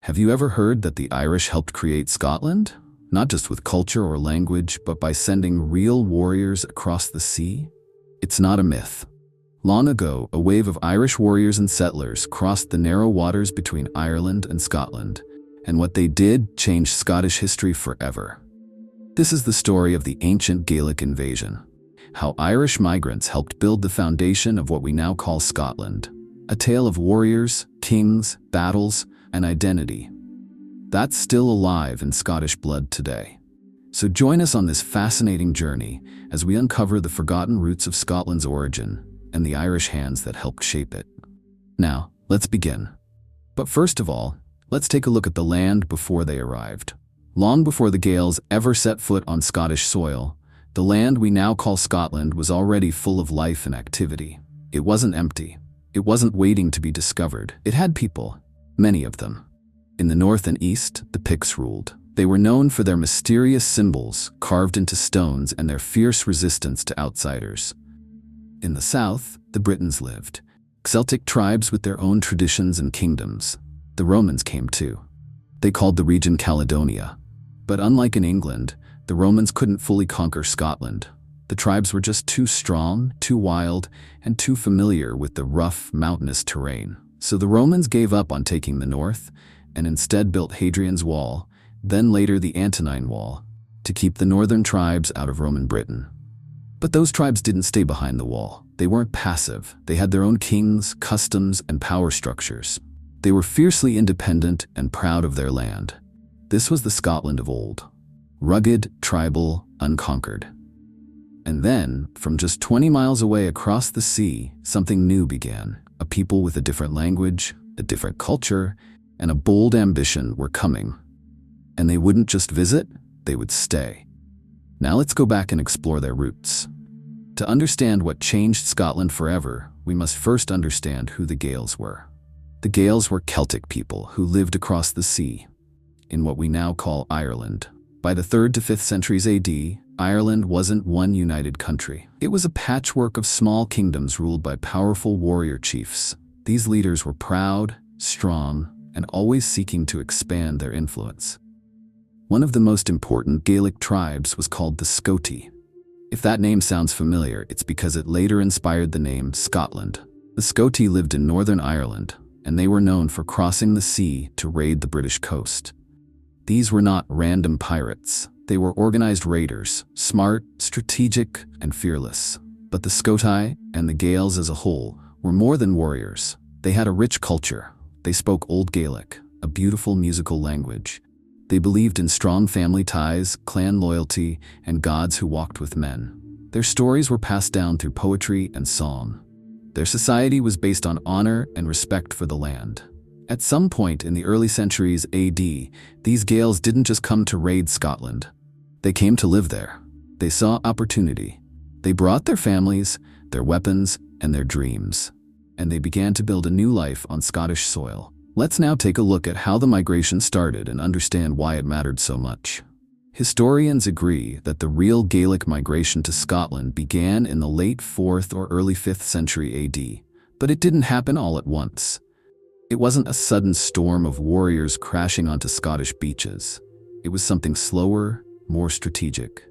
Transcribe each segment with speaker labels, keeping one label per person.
Speaker 1: Have you ever heard that the Irish helped create Scotland? Not just with culture or language, but by sending real warriors across the sea? It's not a myth. Long ago, a wave of Irish warriors and settlers crossed the narrow waters between Ireland and Scotland, and what they did changed Scottish history forever. This is the story of the ancient Gaelic invasion, how Irish migrants helped build the foundation of what we now call Scotland, a tale of warriors, kings, battles, and identity. That's still alive in Scottish blood today. So join us on this fascinating journey as we uncover the forgotten roots of Scotland's origin and the Irish hands that helped shape it. Now, let's begin. But first of all, let's take a look at the land before they arrived. Long before the Gaels ever set foot on Scottish soil, the land we now call Scotland was already full of life and activity. It wasn't empty. It wasn't waiting to be discovered. It had people, many of them. In the north and east, the Picts ruled. They were known for their mysterious symbols carved into stones and their fierce resistance to outsiders. In the south, the Britons lived, Celtic tribes with their own traditions and kingdoms. The Romans came too. They called the region Caledonia. But unlike in England, the Romans couldn't fully conquer Scotland. The tribes were just too strong, too wild, and too familiar with the rough, mountainous terrain. So the Romans gave up on taking the north and instead built Hadrian's Wall, then later the Antonine Wall, to keep the northern tribes out of Roman Britain. But those tribes didn't stay behind the wall. They weren't passive. They had their own kings, customs, and power structures. They were fiercely independent and proud of their land. This was the Scotland of old. Rugged, tribal, unconquered. And then, from just 20 miles away across the sea, something new began. A people with a different language, a different culture, and a bold ambition were coming. And they wouldn't just visit, they would stay. Now let's go back and explore their roots. To understand what changed Scotland forever, we must first understand who the Gaels were. The Gaels were Celtic people who lived across the sea, in what we now call Ireland. By the 3rd to 5th centuries AD, Ireland wasn't one united country. It was a patchwork of small kingdoms ruled by powerful warrior chiefs. These leaders were proud, strong, and always seeking to expand their influence. One of the most important Gaelic tribes was called the Scoti. If that name sounds familiar, it's because it later inspired the name Scotland. The Scoti lived in Northern Ireland, and they were known for crossing the sea to raid the British coast. These were not random pirates. They were organized raiders, smart, strategic, and fearless. But the Scoti, and the Gaels as a whole, were more than warriors. They had a rich culture. They spoke Old Gaelic, a beautiful musical language. They believed in strong family ties, clan loyalty, and gods who walked with men. Their stories were passed down through poetry and song. Their society was based on honor and respect for the land. At some point in the early centuries AD, these Gaels didn't just come to raid Scotland. They came to live there. They saw opportunity. They brought their families, their weapons, and their dreams. And they began to build a new life on Scottish soil. Let's now take a look at how the migration started and understand why it mattered so much. Historians agree that the real Gaelic migration to Scotland began in the late 4th or early 5th century AD, but it didn't happen all at once. It wasn't a sudden storm of warriors crashing onto Scottish beaches. It was something slower, more strategic,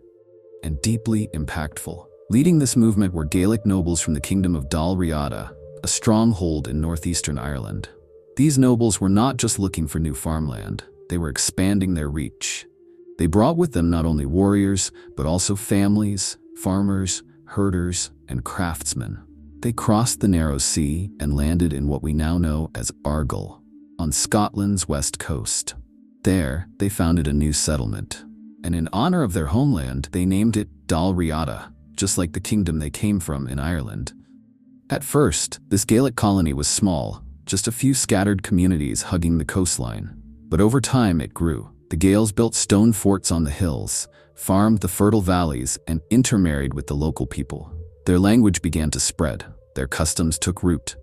Speaker 1: and deeply impactful. Leading this movement were Gaelic nobles from the kingdom of Dal Riata, a stronghold in northeastern Ireland. These nobles were not just looking for new farmland, they were expanding their reach. They brought with them not only warriors, but also families, farmers, herders, and craftsmen. They crossed the narrow sea and landed in what we now know as Argyll, on Scotland's west coast. There, they founded a new settlement, and in honor of their homeland, they named it Dal Riata, just like the kingdom they came from in Ireland. At first, this Gaelic colony was small, just a few scattered communities hugging the coastline. But over time it grew. The Gaels built stone forts on the hills, farmed the fertile valleys, and intermarried with the local people. Their language began to spread. Their customs took root.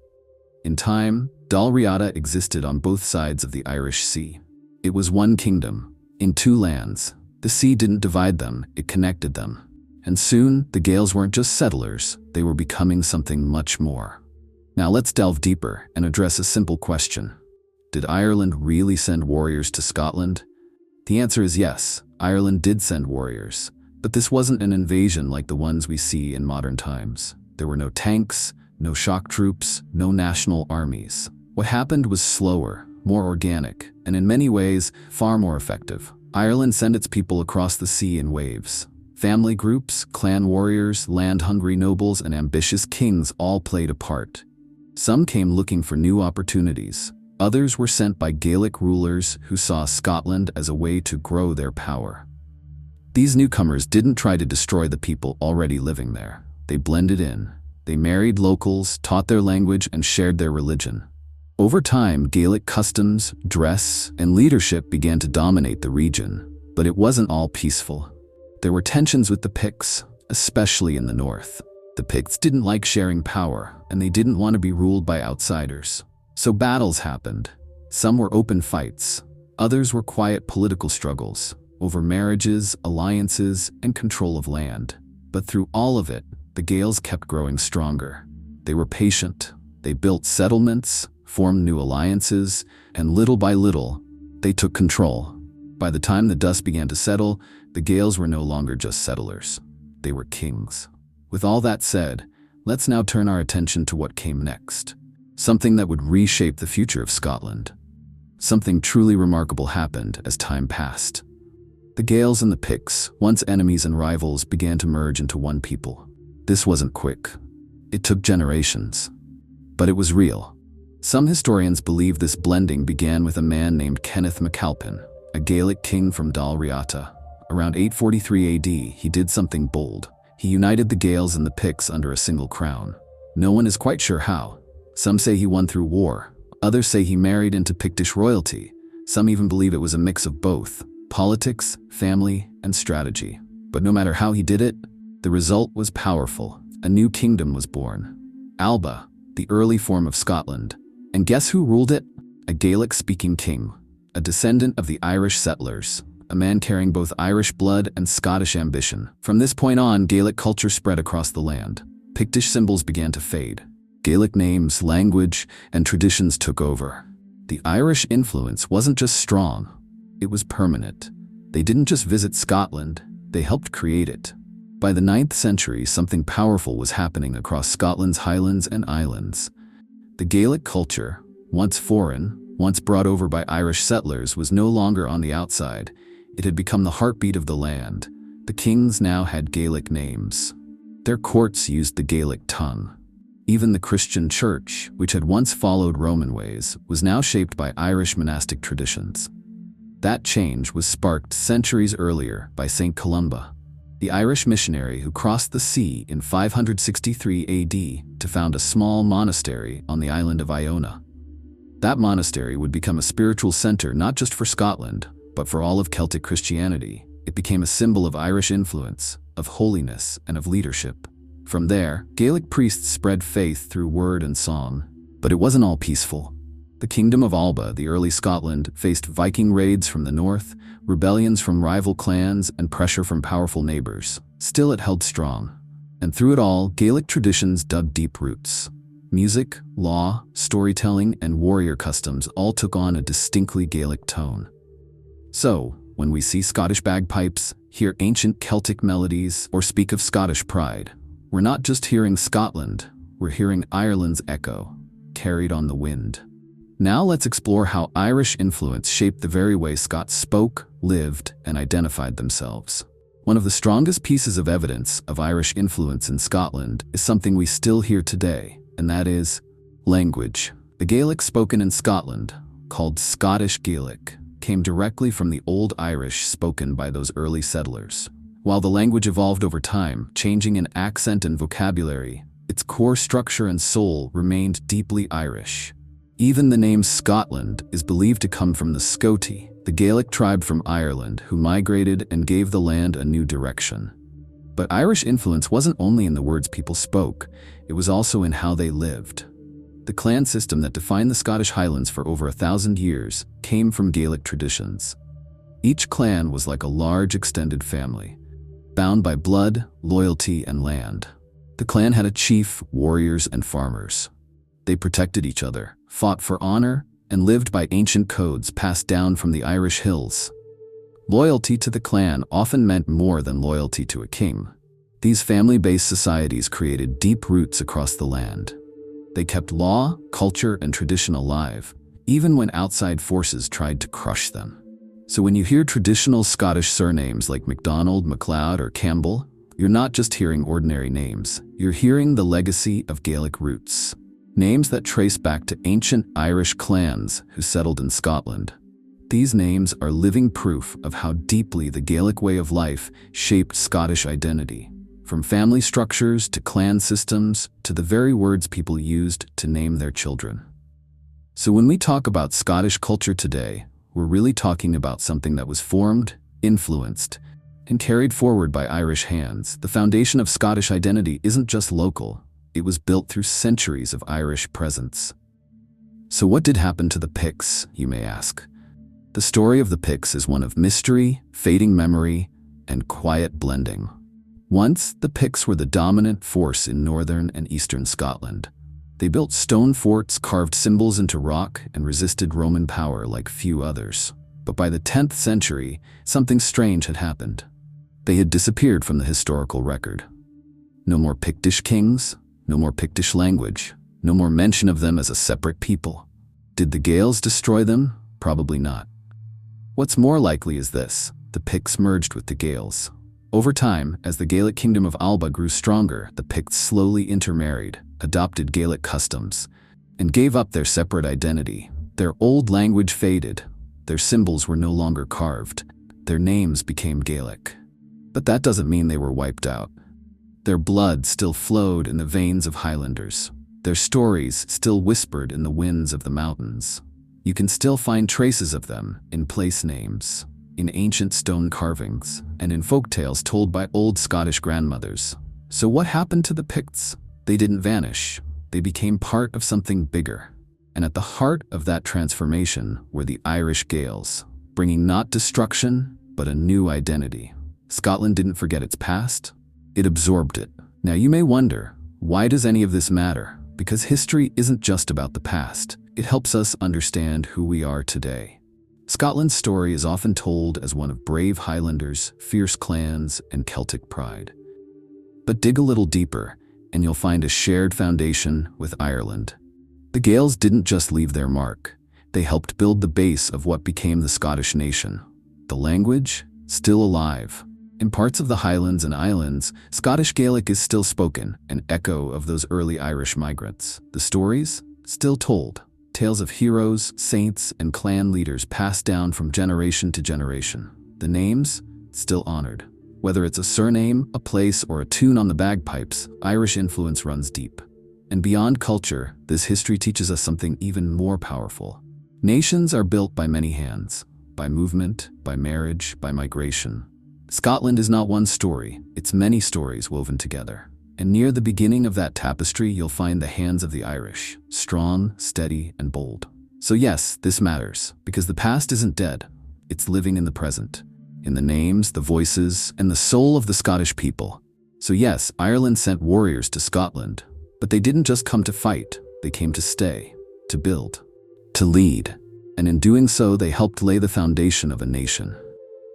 Speaker 1: In time, Dal Riata existed on both sides of the Irish Sea. It was one kingdom, in two lands. The sea didn't divide them, it connected them. And soon, the Gaels weren't just settlers, they were becoming something much more. Now let's delve deeper and address a simple question. Did Ireland really send warriors to Scotland? The answer is yes, Ireland did send warriors. But this wasn't an invasion like the ones we see in modern times. There were no tanks, no shock troops, no national armies. What happened was slower, more organic, and in many ways, far more effective. Ireland sent its people across the sea in waves. Family groups, clan warriors, land-hungry nobles, and ambitious kings all played a part. Some came looking for new opportunities. Others were sent by Gaelic rulers who saw Scotland as a way to grow their power. These newcomers didn't try to destroy the people already living there. They blended in. They married locals, taught their language, and shared their religion. Over time, Gaelic customs, dress, and leadership began to dominate the region. But it wasn't all peaceful. There were tensions with the Picts, especially in the north. The Picts didn't like sharing power, and they didn't want to be ruled by outsiders. So battles happened. Some were open fights. Others were quiet political struggles over marriages, alliances, and control of land. But through all of it, the Gaels kept growing stronger. They were patient. They built settlements, formed new alliances, and little by little, they took control. By the time the dust began to settle, the Gaels were no longer just settlers. They were kings. With all that said, let's now turn our attention to what came next. Something that would reshape the future of Scotland. Something truly remarkable happened as time passed. The Gaels and the Picts, once enemies and rivals, began to merge into one people. This wasn't quick. It took generations. But it was real. Some historians believe this blending began with a man named Kenneth MacAlpin, a Gaelic king from Dal Riata. Around 843 AD, he did something bold. He united the Gaels and the Picts under a single crown. No one is quite sure how. Some say he won through war. Others say he married into Pictish royalty. Some even believe it was a mix of both: politics, family, and strategy. But no matter how he did it, the result was powerful. A new kingdom was born. Alba, the early form of Scotland. And guess who ruled it? A Gaelic-speaking king, a descendant of the Irish settlers, a man carrying both Irish blood and Scottish ambition. From this point on, Gaelic culture spread across the land. Pictish symbols began to fade. Gaelic names, language, and traditions took over. The Irish influence wasn't just strong, it was permanent. They didn't just visit Scotland, they helped create it. By the 9th century, something powerful was happening across Scotland's highlands and islands. The Gaelic culture, once foreign, once brought over by Irish settlers, was no longer on the outside. It had become the heartbeat of the land. The kings now had Gaelic names. Their courts used the Gaelic tongue. Even the Christian church, which had once followed Roman ways, was now shaped by Irish monastic traditions. That change was sparked centuries earlier by St. Columba, the Irish missionary who crossed the sea in 563 AD to found a small monastery on the island of Iona. That monastery would become a spiritual center not just for Scotland, but for all of Celtic Christianity. It became a symbol of Irish influence, of holiness, and of leadership. From there, Gaelic priests spread faith through word and song. But it wasn't all peaceful. The Kingdom of Alba, the early Scotland, faced Viking raids from the north, rebellions from rival clans, and pressure from powerful neighbors. Still, it held strong. And through it all, Gaelic traditions dug deep roots. Music, law, storytelling, and warrior customs all took on a distinctly Gaelic tone. So, when we see Scottish bagpipes, hear ancient Celtic melodies, or speak of Scottish pride, we're not just hearing Scotland, we're hearing Ireland's echo, carried on the wind. Now let's explore how Irish influence shaped the very way Scots spoke, lived, and identified themselves. One of the strongest pieces of evidence of Irish influence in Scotland is something we still hear today, and that is language. The Gaelic spoken in Scotland, called Scottish Gaelic, came directly from the Old Irish spoken by those early settlers. While the language evolved over time, changing in accent and vocabulary, its core structure and soul remained deeply Irish. Even the name Scotland is believed to come from the Scoti, the Gaelic tribe from Ireland who migrated and gave the land a new direction. But Irish influence wasn't only in the words people spoke, it was also in how they lived. The clan system that defined the Scottish Highlands for over 1,000 years came from Gaelic traditions. Each clan was like a large extended family, bound by blood, loyalty, and land. The clan had a chief, warriors, and farmers. They protected each other, fought for honor, and lived by ancient codes passed down from the Irish hills. Loyalty to the clan often meant more than loyalty to a king. These family-based societies created deep roots across the land. They kept law, culture, and tradition alive, even when outside forces tried to crush them. So when you hear traditional Scottish surnames like MacDonald, MacLeod, or Campbell, you're not just hearing ordinary names, you're hearing the legacy of Gaelic roots. Names that trace back to ancient Irish clans who settled in Scotland. These names are living proof of how deeply the Gaelic way of life shaped Scottish identity, from family structures to clan systems to the very words people used to name their children. So when we talk about Scottish culture today, we're really talking about something that was formed, influenced, and carried forward by Irish hands. The foundation of Scottish identity isn't just local, it was built through centuries of Irish presence. So what did happen to the Picts, you may ask? The story of the Picts is one of mystery, fading memory, and quiet blending. Once, the Picts were the dominant force in northern and eastern Scotland. They built stone forts, carved symbols into rock, and resisted Roman power like few others. But by the 10th century, something strange had happened. They had disappeared from the historical record. No more Pictish kings, no more Pictish language, no more mention of them as a separate people. Did the Gaels destroy them? Probably not. What's more likely is this: the Picts merged with the Gaels. Over time, as the Gaelic kingdom of Alba grew stronger, the Picts slowly intermarried, adopted Gaelic customs, and gave up their separate identity. Their old language faded, their symbols were no longer carved, their names became Gaelic. But that doesn't mean they were wiped out. Their blood still flowed in the veins of Highlanders. Their stories still whispered in the winds of the mountains. You can still find traces of them in place names, in ancient stone carvings, and in folktales told by old Scottish grandmothers. So what happened to the Picts? They didn't vanish. They became part of something bigger. And at the heart of that transformation were the Irish Gaels, bringing not destruction, but a new identity. Scotland didn't forget its past, it absorbed it. Now you may wonder, why does any of this matter? Because history isn't just about the past. It helps us understand who we are today. Scotland's story is often told as one of brave Highlanders, fierce clans, and Celtic pride. But dig a little deeper, and you'll find a shared foundation with Ireland. The Gaels didn't just leave their mark. They helped build the base of what became the Scottish nation. The language, still alive. In parts of the Highlands and Islands, Scottish Gaelic is still spoken, an echo of those early Irish migrants. The stories, still told. Tales of heroes, saints, and clan leaders passed down from generation to generation. The names, still honored. Whether it's a surname, a place, or a tune on the bagpipes, Irish influence runs deep. And beyond culture, this history teaches us something even more powerful. Nations are built by many hands, by movement, by marriage, by migration. Scotland is not one story, it's many stories woven together. And near the beginning of that tapestry, you'll find the hands of the Irish, strong, steady, and bold. So yes, this matters, because the past isn't dead, it's living in the present, in the names, the voices, and the soul of the Scottish people. So yes, Ireland sent warriors to Scotland, but they didn't just come to fight, they came to stay, to build, to lead. And in doing so, they helped lay the foundation of a nation.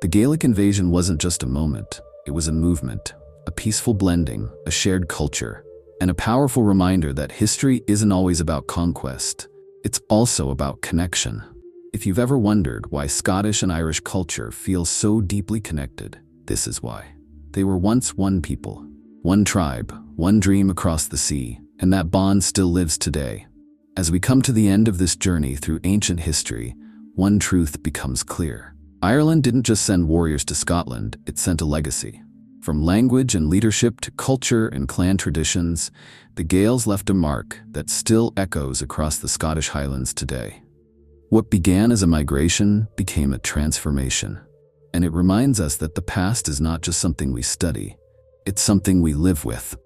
Speaker 1: The Gaelic invasion wasn't just a moment, it was a movement. A peaceful blending, a shared culture, and a powerful reminder that history isn't always about conquest, it's also about connection. If you've ever wondered why Scottish and Irish culture feel so deeply connected, this is why. They were once one people, one tribe, one dream across the sea, and that bond still lives today. As we come to the end of this journey through ancient history, one truth becomes clear. Ireland didn't just send warriors to Scotland, it sent a legacy. From language and leadership to culture and clan traditions, the Gaels left a mark that still echoes across the Scottish Highlands today. What began as a migration became a transformation. And it reminds us that the past is not just something we study, it's something we live with.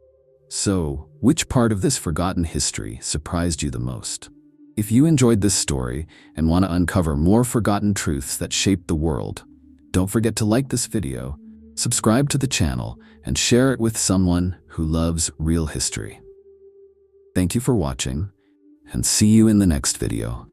Speaker 1: So, which part of this forgotten history surprised you the most? If you enjoyed this story and want to uncover more forgotten truths that shaped the world, don't forget to like this video, subscribe to the channel, and share it with someone who loves real history. Thank you for watching, and see you in the next video.